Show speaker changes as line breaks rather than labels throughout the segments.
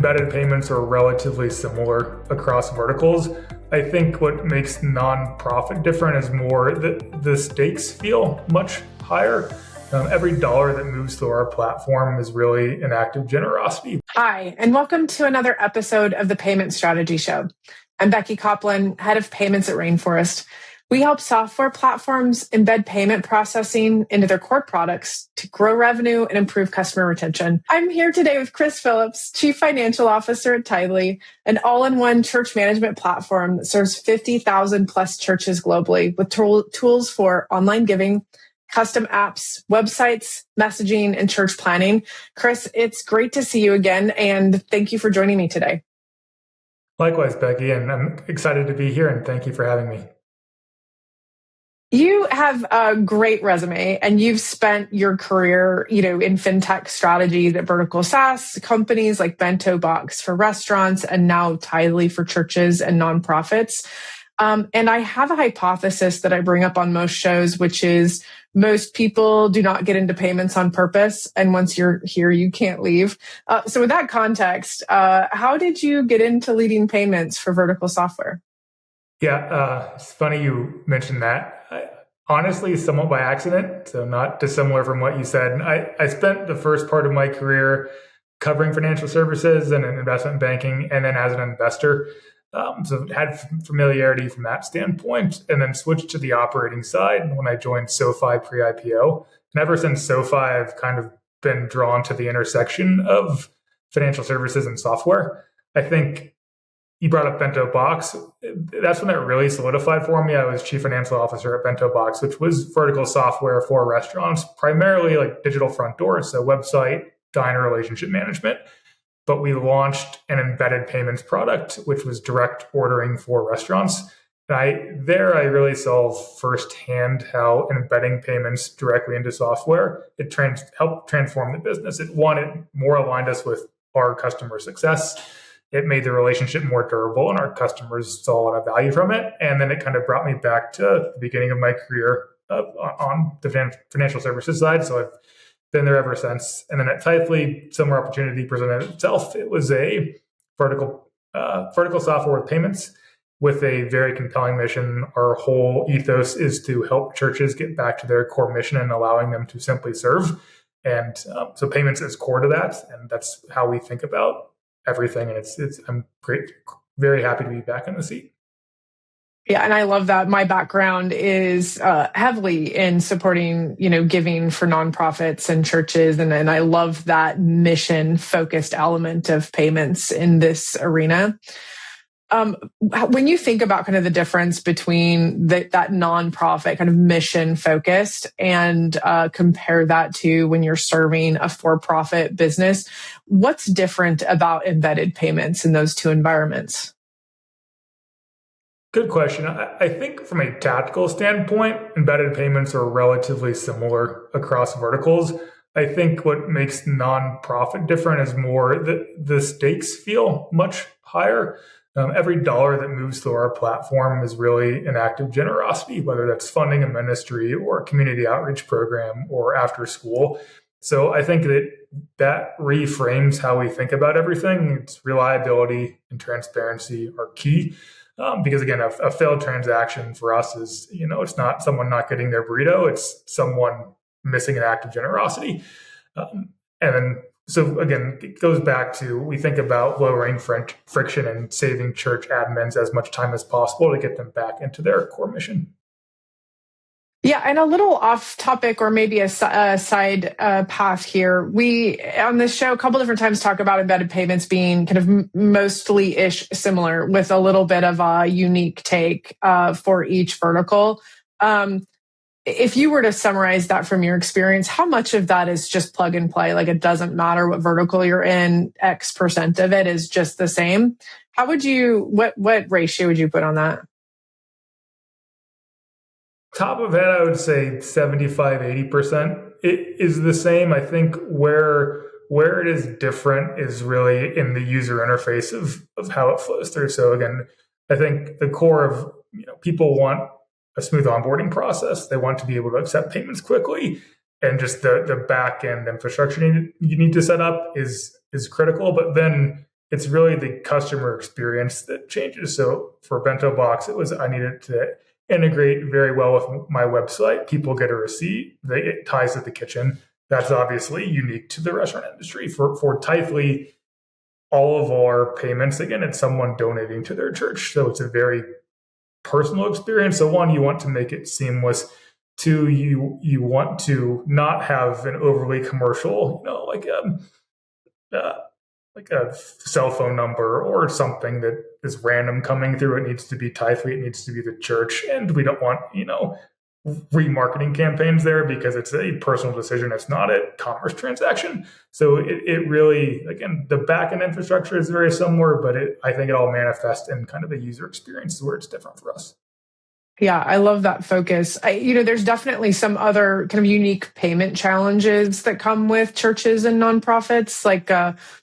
embedded payments are relatively similar across verticals. I think what makes nonprofit different is more that the stakes feel much higher. Every dollar that moves through our platform is really an act of generosity.
Hi, and welcome to another episode of the Payment Strategy Show. I'm Becky Kopplin, head of payments at Rainforest. We help software platforms embed payment processing into their core products to grow revenue and improve customer retention. I'm here today with Chris Phillips, Chief Financial Officer at Tidely, an all-in-one church management platform that serves 50,000 plus churches globally with tools for online giving, custom apps, websites, messaging, and church planning. Chris, it's great to see you again, and thank you for joining me today.
Likewise, Becky, and I'm excited to be here, and thank you for having me.
You have a great resume, and you've spent your career, in fintech strategies at vertical SaaS companies like Bento Box for restaurants and now Tidely for churches and nonprofits. And I have a hypothesis that I bring up on most shows, which is most people do not get into payments on purpose. And once you're here, you can't leave. So with that context, how did you get into leading payments for vertical software?
Yeah, it's funny you mentioned that. Honestly, somewhat by accident, so not dissimilar from what you said. I spent the first part of my career covering financial services and in investment banking, and then as an investor. So had familiarity from that standpoint, and then switched to the operating side when I joined SoFi pre-IPO. And ever since SoFi, I've kind of been drawn to the intersection of financial services and software. I think you brought up Bento Box. That's when it really solidified for me. I was chief financial officer at Bento Box, which was vertical software for restaurants, primarily like digital front doors, so website, diner relationship management. But we launched an embedded payments product, which was direct ordering for restaurants. And I really saw firsthand how embedding payments directly into software, it helped transform the business. It more aligned us with our customer success. It made the relationship more durable, and our customers saw a lot of value from it. And then it kind of brought me back to the beginning of my career on the financial services side. So I've been there ever since. And then at Tidely, similar opportunity presented itself. It was a vertical software with payments with a very compelling mission. Our whole ethos is to help churches get back to their core mission and allowing them to simply serve. And so payments is core to that. And that's how we think about everything. And I'm great, very happy to be back in the seat.
Yeah, and I love that. My background is heavily in supporting, giving for nonprofits and churches, and I love that mission-focused element of payments in this arena. When you think about kind of the difference between that nonprofit kind of mission-focused and compare that to when you're serving a for-profit business, what's different about embedded payments in those two environments?
Good question. I think from a tactical standpoint, embedded payments are relatively similar across verticals. I think what makes nonprofit different is more that the stakes feel much higher. Every dollar that moves through our platform is really an act of generosity, whether that's funding a ministry or a community outreach program or after school. So I think that reframes how we think about everything. It's reliability and transparency are key. Because again, a failed transaction for us is, it's not someone not getting their burrito, it's someone missing an act of generosity. And then, so again, it goes back to, we think about lowering friction and saving church admins as much time as possible to get them back into their core mission.
Yeah, and a little off topic, or maybe a side path here. We, on this show, a couple different times talk about embedded payments being kind of mostly-ish similar with a little bit of a unique take for each vertical. If you were to summarize that from your experience, how much of that is just plug and play? Like it doesn't matter what vertical you're in, X% of it is just the same. How would what ratio would you put on that?
Top of head, I would say 75, 80% it is the same. I think where it is different is really in the user interface of how it flows through. So again, I think the core of, people want a smooth onboarding process. They want to be able to accept payments quickly. And just the back end infrastructure you need to set up is critical. But then it's really the customer experience that changes. So for Bento Box, I needed to integrate very well with my website. People get a receipt, it ties to the kitchen. That's obviously unique to the restaurant industry. For Tightly, all of our payments, again, it's someone donating to their church. So it's a very personal experience. So one, you want to make it seamless. Two, you want to not have an overly commercial, like a cell phone number or something that is random coming through. It needs to be Tightly. It needs to be the church. And we don't want, remarketing campaigns there because it's a personal decision. It's not a commerce transaction. So it really, again, the backend infrastructure is very similar, but I think it all manifests in kind of the user experience where it's different for us.
Yeah, I love that focus. There's definitely some other kind of unique payment challenges that come with churches and nonprofits, like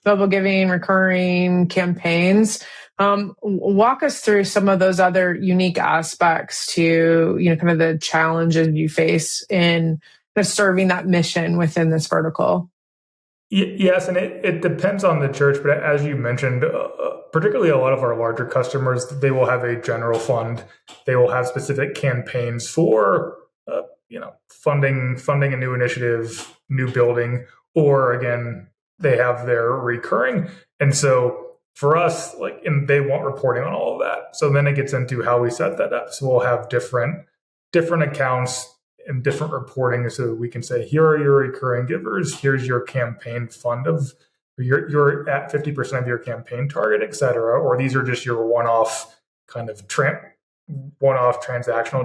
mobile giving, recurring campaigns. Walk us through some of those other unique aspects to, kind of the challenges you face in kind of serving that mission within this vertical.
Yes, and it depends on the church, but as you mentioned, particularly a lot of our larger customers, they will have a general fund. They will have specific campaigns for, funding a new initiative, new building, or again, they have their recurring. And so for us, and they want reporting on all of that. So then it gets into how we set that up. So we'll have different accounts and different reporting, so we can say, here are your recurring givers, here's your campaign fund of you're at 50% of your campaign target, et cetera, or these are just your one-off transactional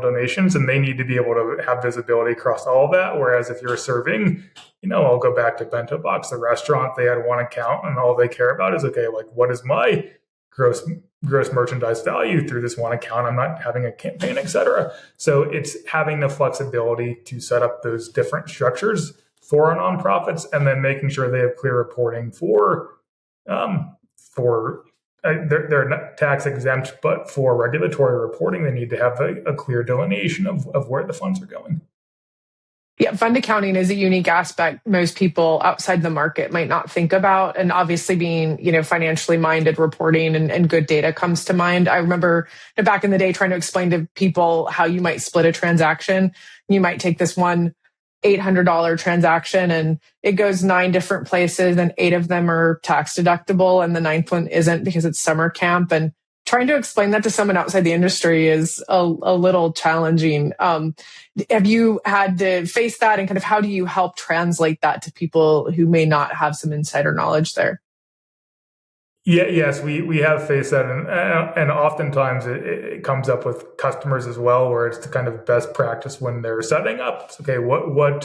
donations, and they need to be able to have visibility across all of that. Whereas if you're serving, I'll go back to Bento Box, the restaurant, they had one account and all they care about is, okay, what is my gross merchandise value through this one account? I'm not having a campaign, et cetera. So it's having the flexibility to set up those different structures for our nonprofits, and then making sure they have clear reporting for they're not tax exempt, but for regulatory reporting, they need to have a clear delineation of where the funds are going.
Yeah, fund accounting is a unique aspect most people outside the market might not think about. And obviously being, financially minded, reporting and good data comes to mind. I remember back in the day trying to explain to people how you might split a transaction. You might take this one $800 transaction and it goes 9 different places and 8 of them are tax deductible and the 9th one isn't because it's summer camp. And trying to explain that to someone outside the industry is a little challenging. Have you had to face that, and kind of how do you help translate that to people who may not have some insider knowledge there?
Yeah, yes, we have faced that, and oftentimes it comes up with customers as well, where it's the kind of best practice when they're setting up. It's, okay, what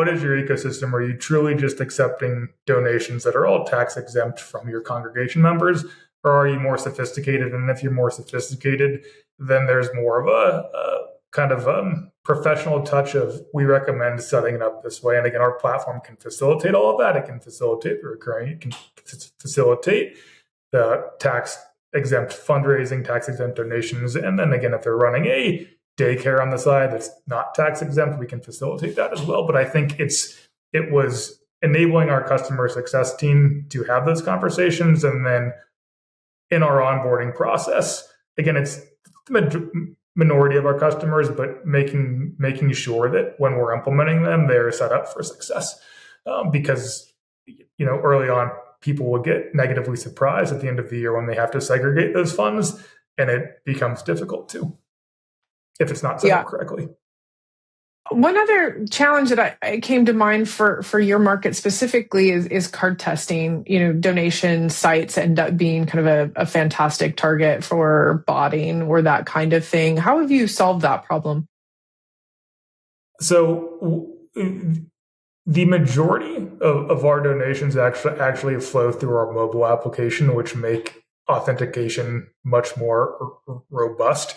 is your ecosystem? Are you truly just accepting donations that are all tax exempt from your congregation members, or are you more sophisticated? And if you're more sophisticated, then there's more of a kind of professional touch of, we recommend setting it up this way. And again, our platform can facilitate all of that. It can facilitate the recurring. It can facilitate the tax exempt fundraising, tax exempt donations. And then again, if they're running a daycare on the side that's not tax exempt, we can facilitate that as well. But I think it was enabling our customer success team to have those conversations. And then in our onboarding process, again, it's the minority of our customers, but making sure that when we're implementing them, they're set up for success. Because, early on, people will get negatively surprised at the end of the year when they have to segregate those funds, and it becomes difficult too, if it's not set up correctly.
One other challenge that I came to mind for your market specifically is card testing. Donation sites end up being kind of a fantastic target for botting or that kind of thing. How have you solved that problem?
So the majority of our donations actually flow through our mobile application, which make authentication much more robust.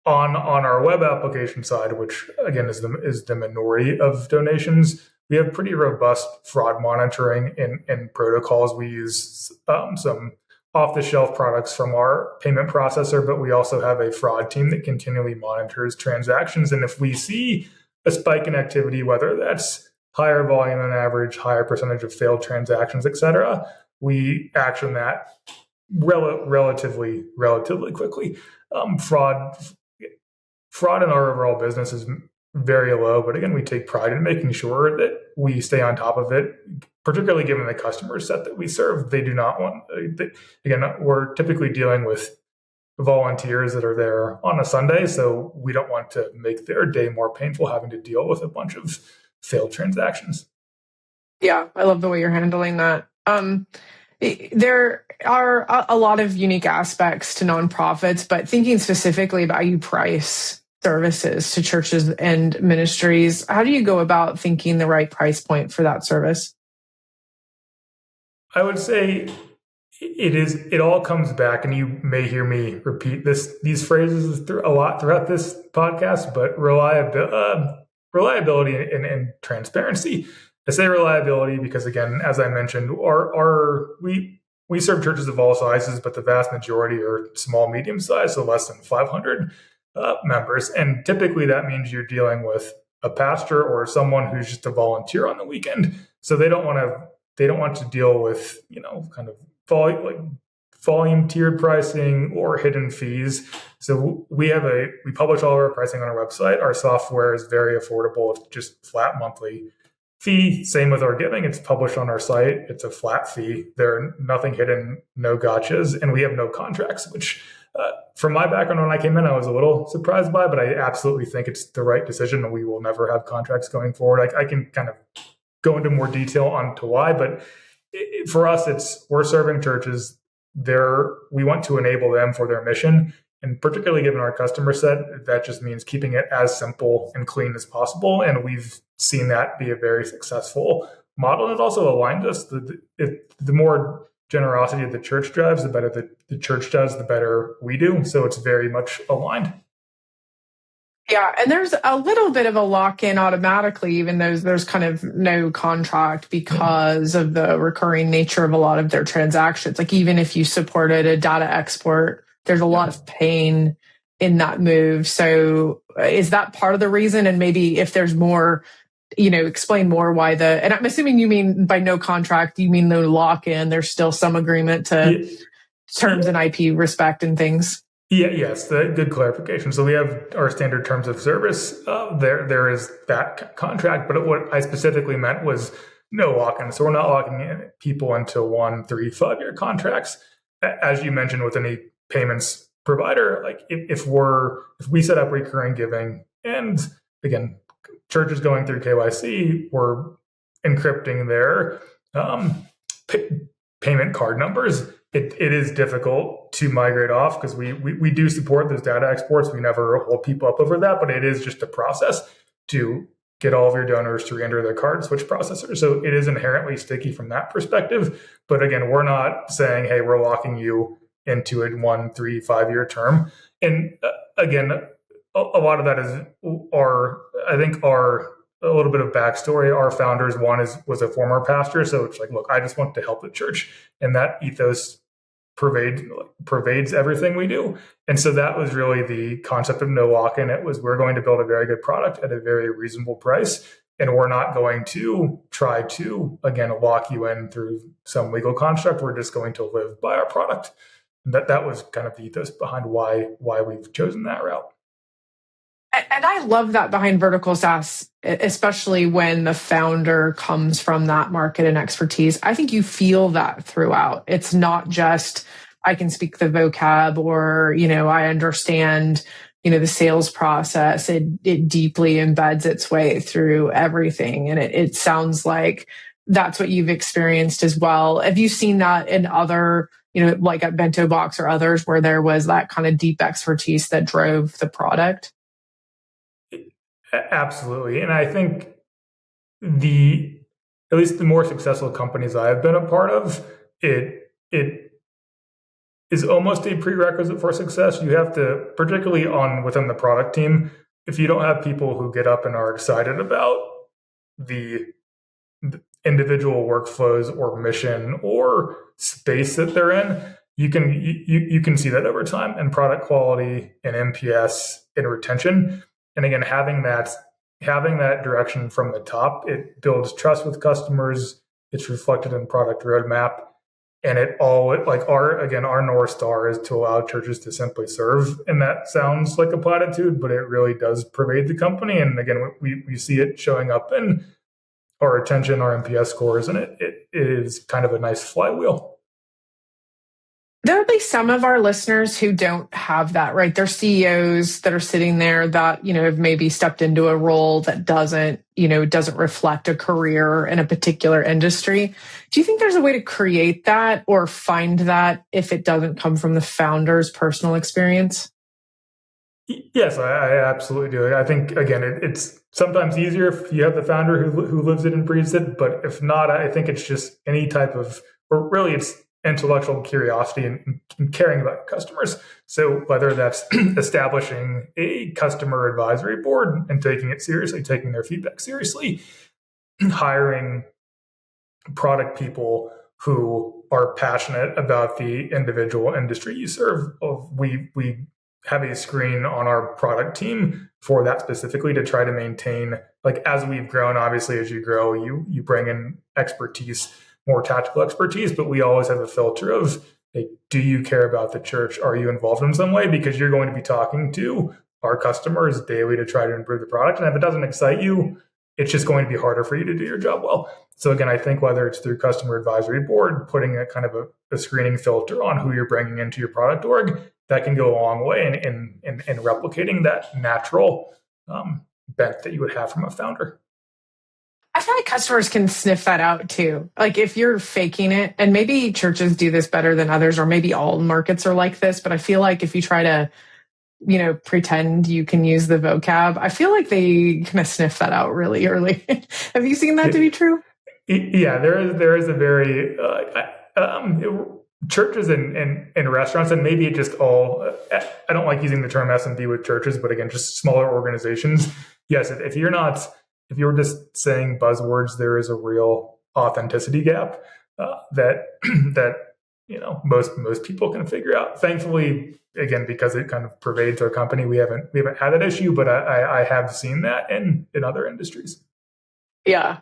On our web application side, which again is the minority of donations, we have pretty robust fraud monitoring and protocols. We use some off-the-shelf products from our payment processor, but we also have a fraud team that continually monitors transactions. And if we see a spike in activity, whether that's higher volume than average, higher percentage of failed transactions, et cetera, we action that relatively quickly. Fraud in our overall business is very low, but again, we take pride in making sure that we stay on top of it, particularly given the customer set that we serve. They do not want, again, we're typically dealing with volunteers that are there on a Sunday, so we don't want to make their day more painful having to deal with a bunch of failed transactions.
Yeah, I love the way you're handling that. There are a lot of unique aspects to nonprofits, but thinking specifically about how you price services to churches and ministries, how do you go about thinking the right price point for that service?
I would say it all comes back, and you may hear me repeat these phrases a lot throughout this podcast, but reliability and transparency. I say reliability because, again, as I mentioned, we serve churches of all sizes, but the vast majority are small, medium size, so less than 500 members. And typically that means you're dealing with a pastor or someone who's just a volunteer on the weekend. So they don't want to deal with, kind of volume tiered pricing or hidden fees. So we publish all of our pricing on our website. Our software is very affordable. It's just flat monthly fee. Same with our giving. It's published on our site. It's a flat fee. There are nothing hidden, no gotchas, and we have no contracts, which from my background when I came in, I was a little surprised by, but I absolutely think it's the right decision, and we will never have contracts going forward. I can kind of go into more detail on to why, but for us, we're serving churches. We want to enable them for their mission. And particularly given our customer set, that just means keeping it as simple and clean as possible. And we've seen that be a very successful model. It also aligns us. The more generosity the church drives, the better the church does, the better we do. So it's very much aligned.
Yeah, and there's a little bit of a lock-in automatically, even though there's kind of no contract because of the recurring nature of a lot of their transactions. Like even if you supported a data export, there's a lot of pain in that move. So is that part of the reason? And maybe if there's more, explain more why and I'm assuming you mean by no contract, you mean no lock-in, there's still some agreement to terms and IP respect and things.
Yes, good clarification. So we have our standard terms of service. There is that contract, but what I specifically meant was no lock-in. So we're not locking in people into 1, 3, 5-year contracts. As you mentioned with any payments provider, like if we set up recurring giving, and again, churches going through KYC, we're encrypting their payment card numbers. It is difficult to migrate off because we do support those data exports. We never hold people up over that, but it is just a process to get all of your donors to re-enter their card switch processor. So it is inherently sticky from that perspective. But again, we're not saying, hey, we're locking you into a 1, 3, 5-year term. And again, a lot of that is a little bit of backstory. Our founders, one was a former pastor. So it's like, look, I just want to help the church. And that ethos pervades everything we do. And so that was really the concept of no lock-in. It was, we're going to build a very good product at a very reasonable price. And we're not going to try to, again, lock you in through some legal construct. We're just going to live by our product. And that was kind of the ethos behind why we've chosen that route.
And I love that behind vertical SaaS, especially when the founder comes from that market and expertise. I think you feel that throughout. It's not just, I can speak the vocab or, I understand, the sales process. It deeply embeds its way through everything. And it sounds like that's what you've experienced as well. Have you seen that in other, like at Bento Box or others where there was that kind of deep expertise that drove the product?
Absolutely. And I think at least the more successful companies I have been a part of, it is almost a prerequisite for success. You have to, particularly within the product team, if you don't have people who get up and are excited about the individual workflows or mission or space that they're in, you can see that over time in product quality and NPS and retention. And again, having that direction from the top, it builds trust with customers. It's reflected in product roadmap. And our North Star is to allow churches to simply serve. And that sounds like a platitude, but it really does pervade the company. And again, we see it showing up in our attention, our NPS scores, and it is kind of a nice flywheel.
There'll be some of our listeners who don't have that, right? They're CEOs that are sitting there that, have maybe stepped into a role that doesn't reflect a career in a particular industry. Do you think there's a way to create that or find that if it doesn't come from the founder's personal experience?
Yes, I absolutely do. I think, again, it's sometimes easier if you have the founder who lives it and breathes it. But if not, I think it's just any type of, or really it's intellectual curiosity and caring about your customers. So whether that's establishing a customer advisory board and taking it seriously, taking their feedback seriously, hiring product people who are passionate about the individual industry you serve. We have a screen on our product team for that specifically to try to maintain, like, as we've grown, obviously, as you grow, you bring in expertise, more tactical expertise, but we always have a filter of, hey, do you care about the church? Are you involved in some way? Because you're going to be talking to our customers daily to try to improve the product. And if it doesn't excite you, it's just going to be harder for you to do your job well. So again, I think whether it's through customer advisory board, putting a kind of a screening filter on who you're bringing into your product org, that can go a long way in replicating that natural bent that you would have from a founder.
I feel like customers can sniff that out too. Like if you're faking it, and maybe churches do this better than others, or maybe all markets are like this, but I feel like if you try to, pretend you can use the vocab, I feel like they kind of sniff that out really early. Have you seen that to be true?
Yeah, there is a very churches and restaurants, and maybe it just all, I don't like using the term S&B with churches, but again, just smaller organizations. Yes, if you're just saying buzzwords, there is a real authenticity gap that most people can figure out. Thankfully, again, because it kind of pervades our company, we haven't had that issue, but I have seen that in other industries.
Yeah.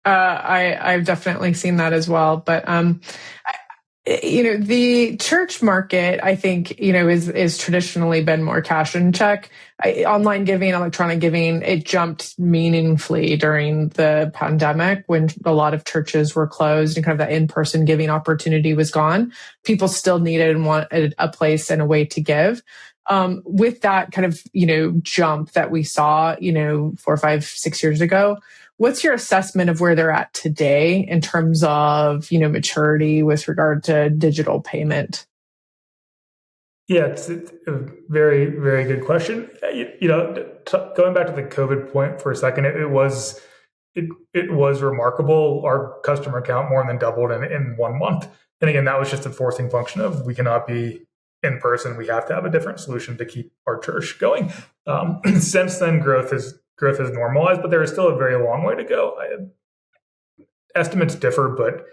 I've definitely seen that as well. But the church market, I think, is traditionally been more cash and check. Online giving, electronic giving, it jumped meaningfully during the pandemic when a lot of churches were closed and kind of that in-person giving opportunity was gone. People still needed and wanted a place and a way to give. With that kind of, jump that we saw, 4, 5, 6 years ago, what's your assessment of where they're at today in terms of, maturity with regard to digital payment?
Yeah, it's a very, very good question. Going back to the COVID point for a second, it was remarkable. Our customer count more than doubled in 1 month. And again, that was just a forcing function of, we cannot be in person. We have to have a different solution to keep our church going. Since then, growth has normalized, but there is still a very long way to go. Estimates differ, but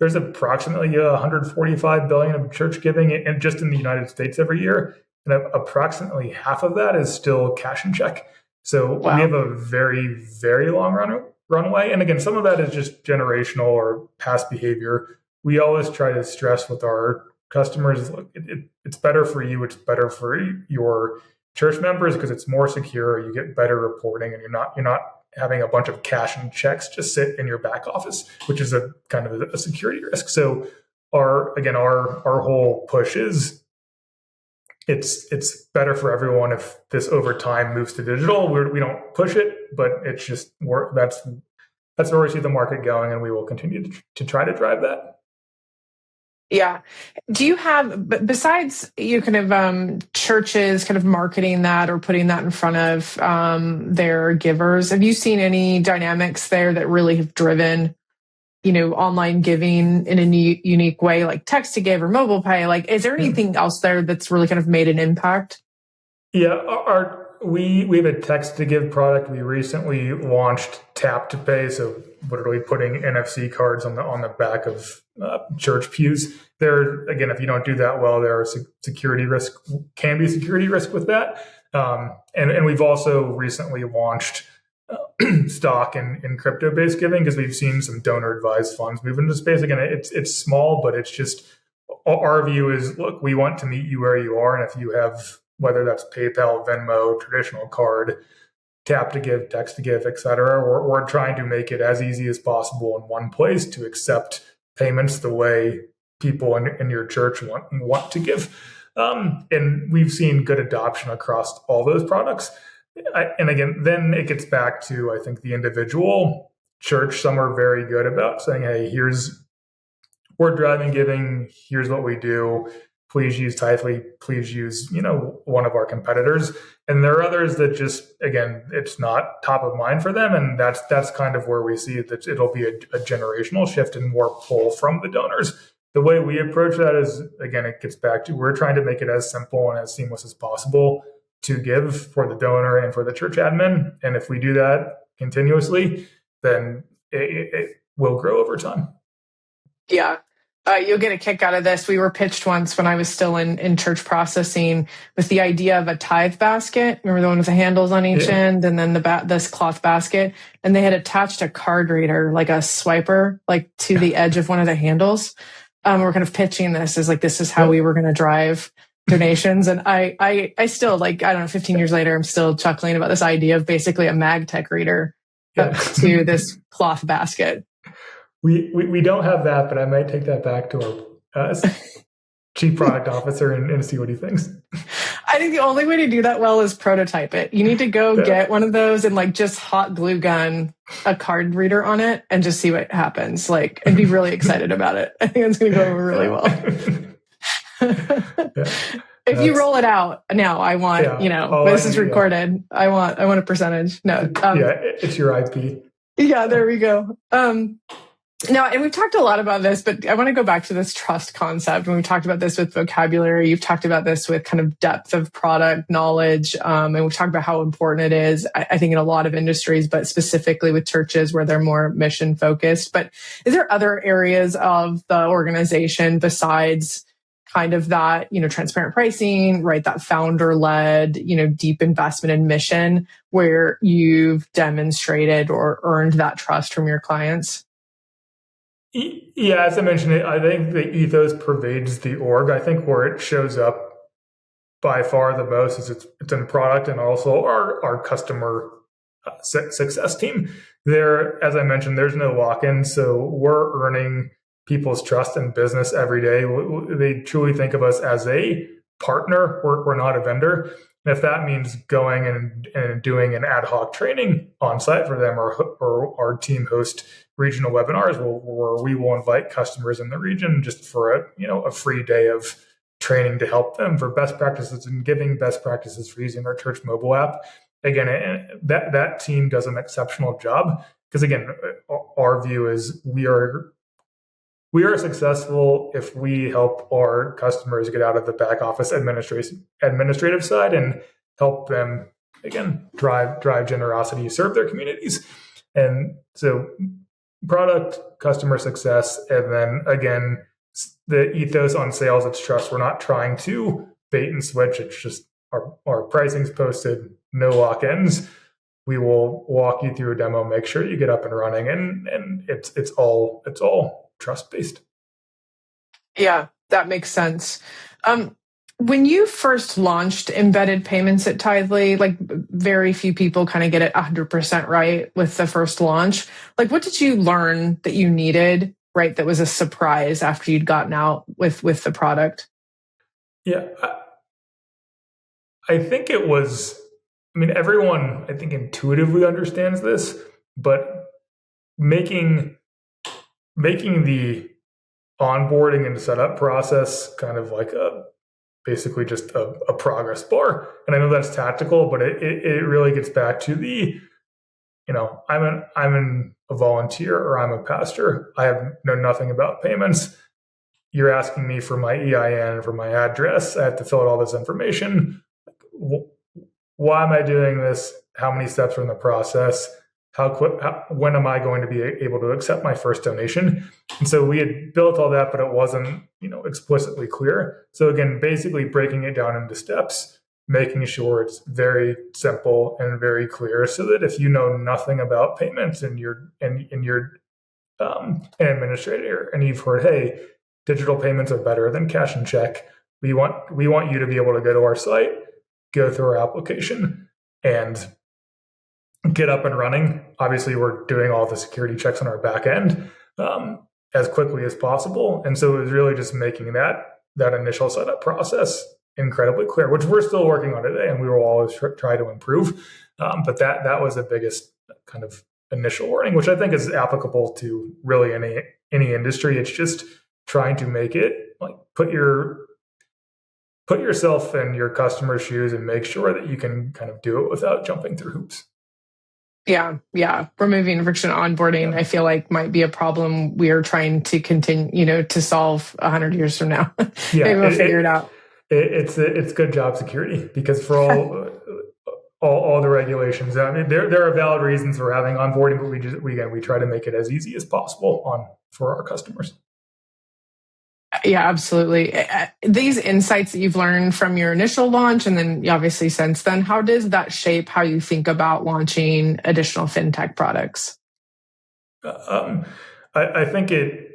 there's approximately 145 billion of church giving just in the United States every year, and approximately half of that is still cash and check. So wow. We have a very, very long runway. And again, some of that is just generational or past behavior. We always try to stress with our customers, look, it's better for you, it's better for your church members because it's more secure. You get better reporting, and you're not having a bunch of cash and checks just sit in your back office, which is a kind of a security risk. So our whole push is it's better for everyone if this over time moves to digital. We don't push it, but it's just that's where we see the market going, and we will continue to try to drive that.
Yeah. Do you have, besides you kind of churches kind of marketing that or putting that in front of their givers, have you seen any dynamics there that really have driven, online giving in a unique way, like text to give or mobile pay? Like, is there anything else there that's really kind of made an impact?
Yeah, we have a text to give product. We recently launched tap to pay, so literally putting NFC cards on the back of church pews. There again, if you don't do that well, there are security risk with that. And we've also recently launched stock in crypto-based giving, because we've seen some donor-advised funds move into space. Again, it's small, but it's just our view is, look, we want to meet you where you are, and if you have, whether that's PayPal, Venmo, traditional card, tap to give, text to give, et cetera, we're trying to make it as easy as possible in one place to accept payments the way people in your church want to give. And we've seen good adoption across all those products. And again, then it gets back to, I think, the individual church. Some are very good about saying, hey, we're driving giving, here's what we do. Please use Tithely, please use, one of our competitors. And there are others that just, again, it's not top of mind for them. And that's kind of where we see that it'll be a generational shift and more pull from the donors. The way we approach that is, again, it gets back to, we're trying to make it as simple and as seamless as possible to give for the donor and for the church admin. And if we do that continuously, then it will grow over time.
Yeah. You'll get a kick out of this. We were pitched once when I was still in church processing with the idea of a tithe basket. Remember the one with the handles on each end, and then this cloth basket. And they had attached a card reader, like a swiper, like to the edge of one of the handles. We're kind of pitching this as like, this is how we were going to drive donations. And I still, like, I don't know, 15 years later, I'm still chuckling about this idea of basically a MagTech reader to this cloth basket.
We don't have that, but I might take that back to our chief product officer and see what he thinks.
I think the only way to do that well is prototype it. You need to go get one of those and like just hot glue gun a card reader on it and just see what happens. Like, and be really excited about it. I think it's going to go over really well. If you roll it out now, I want, this is recorded. I want a percentage. No.
It's your IP.
Yeah, there we go. Now, and we've talked a lot about this, but I want to go back to this trust concept. When we talked about this with vocabulary, you've talked about this with kind of depth of product knowledge. And we've talked about how important it is, I think, in a lot of industries, but specifically with churches where they're more mission focused. But is there other areas of the organization besides kind of that, transparent pricing, right? That founder led, deep investment in mission where you've demonstrated or earned that trust from your clients?
Yeah, as I mentioned, I think the ethos pervades the org. I think where it shows up by far the most is it's in product and also our customer success team. There, as I mentioned, there's no lock-in, so we're earning people's trust in business every day. They truly think of us as a partner. We're not a vendor. And if that means going and doing an ad hoc training on site for them, or our team host regional webinars where we will invite customers in the region just for a free day of training to help them for best practices and giving, best practices for using our church mobile app. Again, that team does an exceptional job because, again, our view is we are successful if we help our customers get out of the back office administrative side and help them, again, drive generosity, serve their communities. And so product, customer success, and then, again, the ethos on sales, it's trust. We're not trying to bait and switch. It's just our pricing's posted, no lock-ins. We will walk you through a demo, make sure you get up and running, and it's all trust-based.
Yeah, that makes sense. When you first launched embedded payments at Tithely, like very few people kind of get it 100% right with the first launch. Like, what did you learn that you needed, right? That was a surprise after you'd gotten out with the product?
Yeah, I think it was, everyone, I think, intuitively understands this, but making the onboarding and setup process kind of like basically just a progress bar. And I know that's tactical, but it really gets back to the, I'm a volunteer or I'm a pastor. I know nothing about payments. You're asking me for my EIN, for my address. I have to fill out all this information. Why am I doing this? How many steps are in the process? When am I going to be able to accept my first donation? And so we had built all that, but it wasn't, explicitly clear. So again, basically breaking it down into steps, making sure it's very simple and very clear, so that if you know nothing about payments and you're an administrator and you've heard, hey, digital payments are better than cash and check, we want you to be able to go to our site, go through our application, and get up and running. Obviously, we're doing all the security checks on our back end as quickly as possible. And so it was really just making that initial setup process incredibly clear, which we're still working on today, and we will always try to improve. But that was the biggest kind of initial warning, which I think is applicable to really any industry. It's just trying to make it like put yourself in your customer's shoes and make sure that you can kind of do it without jumping through hoops.
Yeah. Removing friction onboarding, I feel like might be a problem we are trying to continue, to solve 100 years from now. Maybe we'll figure it out.
It's good job security, because for all the regulations, I mean, there are valid reasons for having onboarding, but we try to make it as easy as possible for our customers.
Yeah, absolutely. These insights that you've learned from your initial launch, and then obviously since then, how does that shape how you think about launching additional fintech products?
I think it.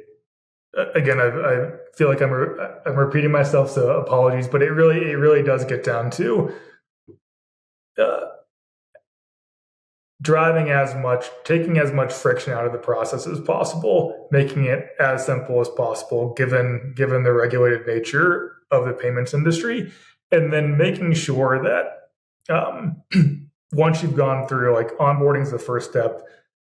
Again, I feel like I'm repeating myself, so apologies. But it really does get down to taking as much friction out of the process as possible, making it as simple as possible, given the regulated nature of the payments industry, and then making sure that once you've gone through, like, onboarding is the first step,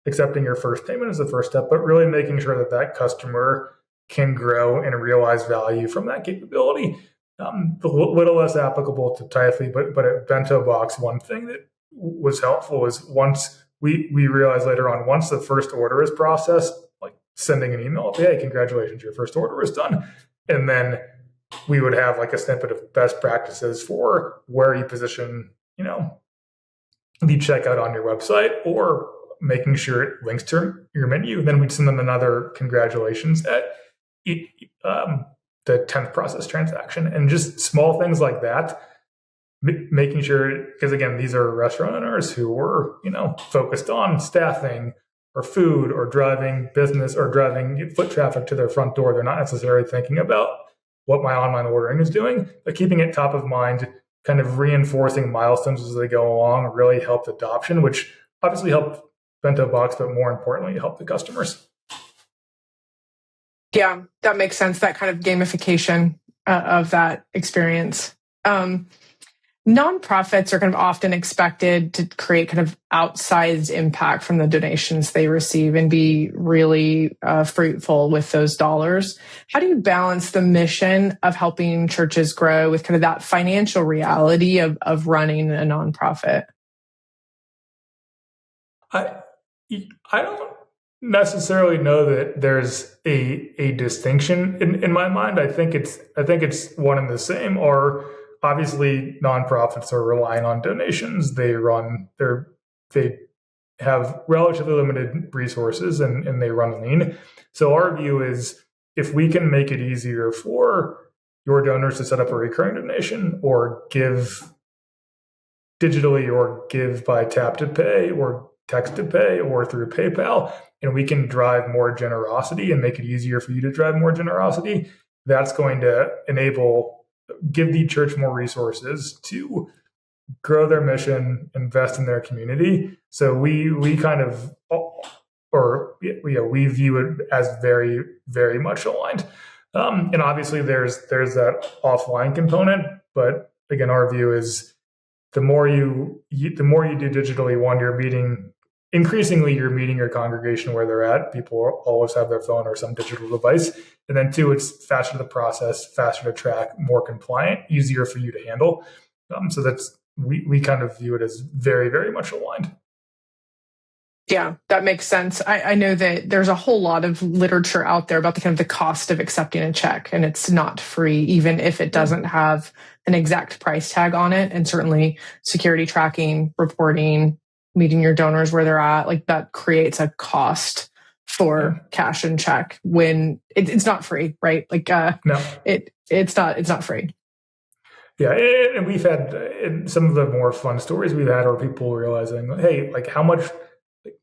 accepting your first payment is the first step, but really making sure that customer can grow and realize value from that capability. A little less applicable to Typhy, but at Bento Box, one thing that was helpful is once we realized later on, once the first order is processed, like sending an email, hey, congratulations, your first order is done. And then we would have like a snippet of best practices for where you position, the checkout on your website, or making sure it links to your menu. Then we'd send them another congratulations at the 10th process transaction, and just small things like that, making sure, because again, these are restaurant owners who were, focused on staffing or food or driving business or driving foot traffic to their front door. They're not necessarily thinking about what my online ordering is doing, but keeping it top of mind, kind of reinforcing milestones as they go along, really helped adoption, which obviously helped Bento Box, but more importantly, helped the customers.
Yeah, that makes sense. That kind of gamification of that experience. Nonprofits are kind of often expected to create kind of outsized impact from the donations they receive and be really fruitful with those dollars. How do you balance the mission of helping churches grow with kind of that financial reality of running a nonprofit?
I don't necessarily know that there's a distinction in my mind. I think it's one and the same. Or obviously nonprofits are relying on donations. They have relatively limited resources and they run lean. So our view is, if we can make it easier for your donors to set up a recurring donation, or give digitally, or give by tap to pay or text to pay or through PayPal, and we can drive more generosity and make it easier for you to drive more generosity, that's going to give the church more resources to grow their mission, invest in their community. So we kind of, we view it as very, very much aligned. And obviously there's that offline component, but again, our view is the more you do digitally, one, increasingly you're meeting your congregation where they're at. People always have their phone or some digital device. And then two, it's faster to process, faster to track, more compliant, easier for you to handle. So we kind of view it as very, very much aligned.
Yeah, that makes sense. I know that there's a whole lot of literature out there about the kind of the cost of accepting a check, and it's not free, even if it doesn't have an exact price tag on it. And certainly security tracking, reporting, meeting your donors where they're at, like that creates a cost for cash and check when it's not free, right? Like,
no,
it's not free.
Yeah, and we've had some of the more fun stories we've had are people realizing, hey, like how much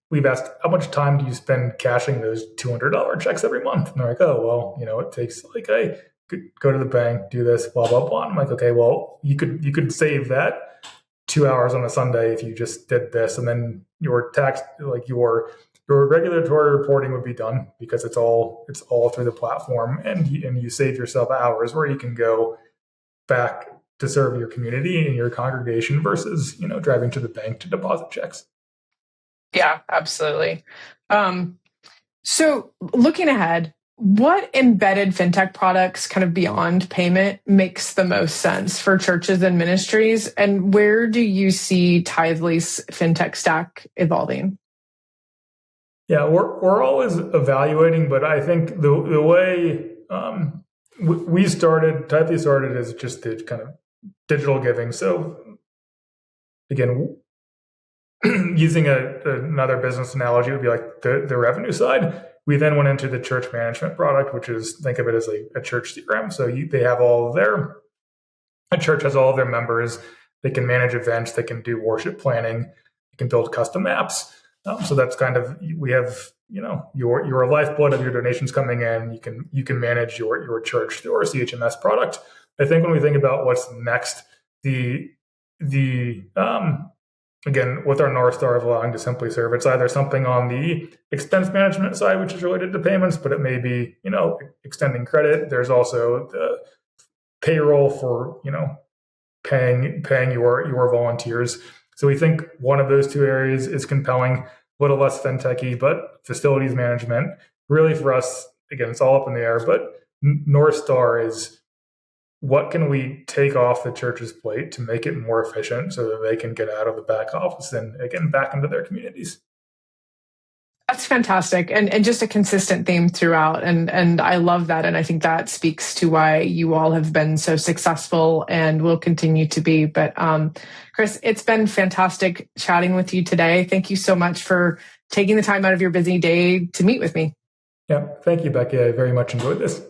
we've asked, how much time do you spend cashing those $200 checks every month? And they're like, oh, well, it takes like I could go to the bank, do this, blah blah blah. I'm like, okay, well, you could save that 2 hours on a Sunday if you just did this, and then your tax, like your regulatory reporting would be done because it's all through the platform, and you save yourself hours where you can go back to serve your community and your congregation versus driving to the bank to deposit checks.
Yeah, absolutely. So looking ahead, what embedded fintech products kind of beyond payment makes the most sense for churches and ministries? And where do you see Tithely's fintech stack evolving?
Yeah, we're always evaluating, but I think the way we started, Tithely started as just the kind of digital giving. So again, using another business analogy would be like the revenue side. We then went into the church management product, which is, think of it as a church CRM. So a church has all of their members. They can manage events. They can do worship planning. They can build custom apps. So that's kind of, we have, your lifeblood of your donations coming in. You can manage your church through our CHMS product. I think when we think about what's next, the again, with our North Star of allowing to simply serve, it's either something on the expense management side, which is related to payments, but it may be, extending credit. There's also the payroll for, paying your volunteers. So we think one of those two areas is compelling, a little less fintechy, but facilities management. Really for us, again, it's all up in the air, but North Star is, what can we take off the church's plate to make it more efficient so that they can get out of the back office and, again, back into their communities?
That's fantastic. And just a consistent theme throughout. And I love that. And I think that speaks to why you all have been so successful and will continue to be. But Chris, it's been fantastic chatting with you today. Thank you so much for taking the time out of your busy day to meet with me.
Yeah, thank you, Becky. I very much enjoyed this.